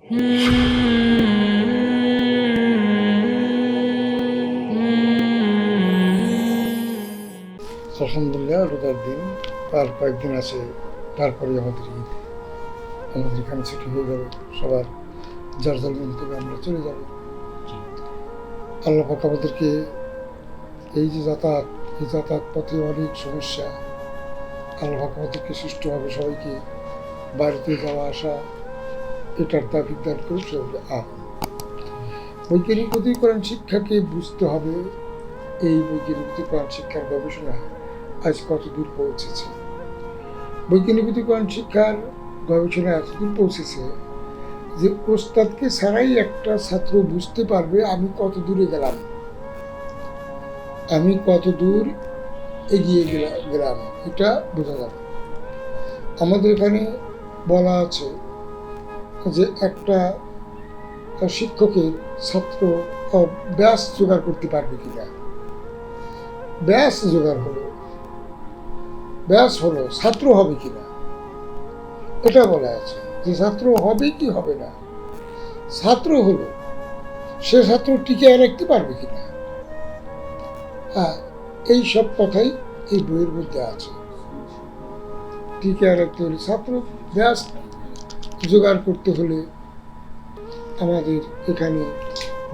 আলহামদুলিল্লাহ, রোজার দিন আর কয়েকদিন আছে, তারপরে আমাদের ঈদ। আমাদের এখানে ছুটি হয়ে যাবে, সবার যার যার মন্তব্যে আমরা চলে যাব। আল্লাহ পাক আমাদেরকে এই যে যাতায়াত পথে অনেক সমস্যা, আল্লাহ পাক আমাদেরকে সুষ্ঠুভাবে সবাইকে বাড়িতে যাওয়া আসা এটার তাফিক দান করে সেগুলো বৈজ্ঞানিক অধিকরণ শিক্ষাকে বুঝতে হবে। এই বৈজ্ঞানিক অধিকরণ শিক্ষার গবেষণা আজ কত দূর পৌঁছেছে। বৈজ্ঞানিক অধিকরণ শিক্ষার গবেষণা এতদূর পৌঁছেছে যে ওস্তাদকে ছাড়াই একটা ছাত্র বুঝতে পারবে আমি কত দূরে গেলাম, আমি কত দূর এগিয়ে গেলাম, এটা বোঝা যাবে। আমাদের এখানে বলা আছে যে একটা শিক্ষকের ছাত্র ব্যাস জোগাড় করতে পারবে কিনা। ব্যাস জোগাড় হলো, ব্যাস হলো, ছাত্র হবে কিনা এটা বলা আছে যে ছাত্র হবে কি হবে না। ছাত্র হলো, সে ছাত্র টিকে রাখতে পারবে কিনা। এই সব কথাই এই বইয়ের মধ্যে আছে। টিকে রাখতে হলে, ছাত্র ব্যাস জোগাড় করতে হলে আমাদের এখানে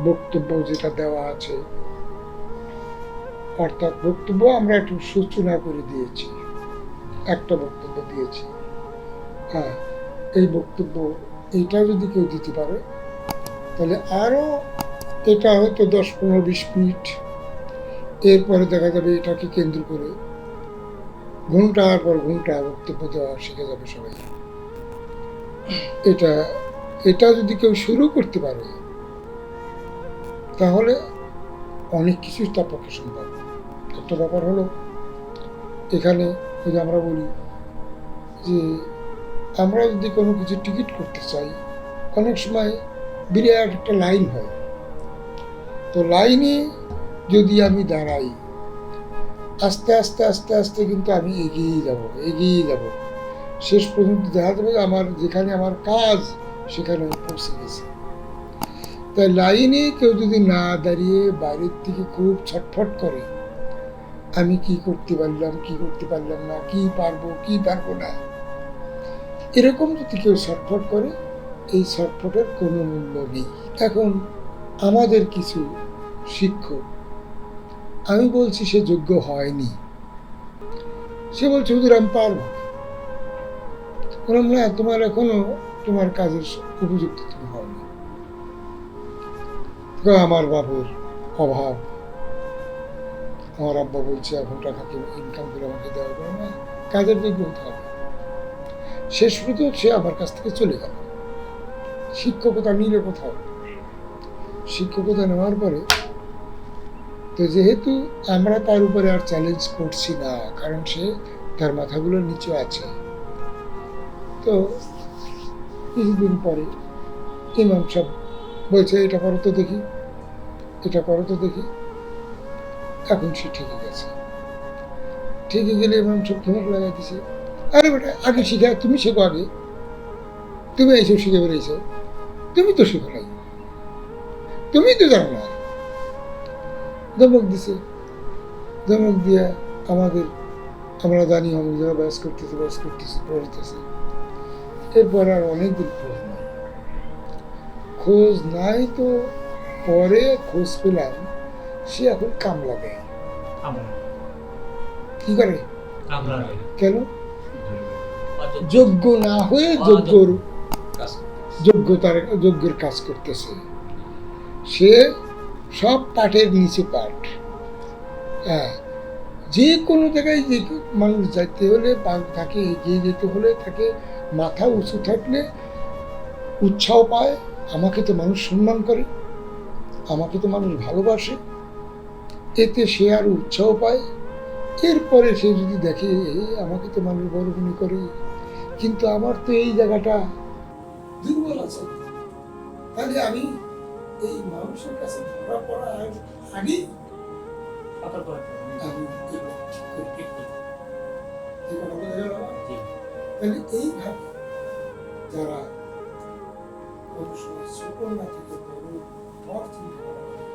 বক্তব্য যেটা দেওয়া আছে, অর্থাৎ বক্তব্য আমরা একটু সূচনা করে দিয়েছি, একটা বক্তব্য দিয়েছি। এই বক্তব্য এইটা যদি কেউ দিতে পারে তাহলে আরও এটা হয়তো 10-15-20 মিনিট, এরপরে দেখা যাবে এটাকে কেন্দ্র করে ঘন্টার পর ঘন্টা বক্তব্য দেওয়া শিখে যাবে সবাই। এটা যদি কেউ শুরু করতে পারে তাহলে অনেক কিছুই তার পক্ষে সম্ভব। একটা ব্যাপার হলো, এখানে যদি আমরা বলি যে আমরা যদি কোনো কিছু টিকিট করতে চাই, অনেক সময় বিরাট একটা লাইন হয়। তো লাইনে যদি আমি দাঁড়াই, আস্তে আস্তে আস্তে আস্তে কিন্তু আমি এগিয়ে যাব, শেষ পর্যন্ত দেখা যাবে আমার যেখানে আমার কাজ সেখানে আমি পৌঁছে গেছি। তাই লাইনে কেউ যদি না দাঁড়িয়ে বাইরের থেকে খুব ছটফট করে, আমি কি করতে পারলাম না, কি পারবো না, এরকম যদি কেউ ছটফট করে, এই ছটফটের কোনো মূল্য নেই। এখন আমাদের কিছু শিক্ষক, আমি বলছি সে যোগ্য হয়নি, সে বলছে হুজুর আমি পারবো না, তোমার এখনো তোমার কাজের উপযুক্ত তুমি হয়নি, আমার বাবার অভাব, আমার আব্বা বলছে এখন টাকাকে ইনকাম করে আমাকে দেওয়া যাবে না, কাজের যোগ্য হতে হবে। শেষ পর্যন্ত সে আমার কাছ থেকে চলে গেল, শিক্ষকতা নিলে কোথাও। শিক্ষকতা নেওয়ার পরে তো যেহেতু আমরা তার উপরে আর চ্যালেঞ্জ করছি না, কারণ সে তার মাথাগুলোর নিচে আছে, তো কিছুদিন পরে ইমাম সাহেব বলছে এটা করো তো দেখি। এখন সে ঠিকই গেছে। ঠিকই গেলে ইমাম সাহেব ধমক লাগাই দিছে, আরে বেটা আগে শিখা, তুমি শেখো আগে, তুমি এইসব শিখে বেরিয়েছ, তুমি তো শেখো নাই, তুমি তো জানো না। ধমক দিছে, ধমক দিয়া আমরা জানি অনেক জায়গায় ব্যাস করতেছি পড়তেছে। এরপর আর অনেকদিন খোঁজ নাই, তো পরে খোঁজ পেলাম সে এখন কামলা দেয়। কি করে? কেন? যোগ্য না হয়ে যোগ্যের কাজ করতেছে। সে সব পাঠের নিচে পাঠ। যে কোনো জায়গায় যে মানুষ যাইতে হলে, তাকে এগিয়ে যেতে হলে, তাকে মাথা উঁচু থাকলে উৎসাহ পায়, আমাকে তো মানুষ সম্মান করে, আমাকে তো মানুষ ভালোবাসে, এতে সে আরো উৎসাহ পায়। এরপরে সে যদি দেখে আমাকে তো মানুষ বড় মনে করে, কিন্তু আমার তো এই জায়গাটা দুর্বল আছে, তাহলে আমি এই মানুষের কাছে ধরা পড়ার আগে তাহলে এইভাবে যারা কোনো সময় ছোট না থেকে বড় হওয়ার চিন্তা করা হয়।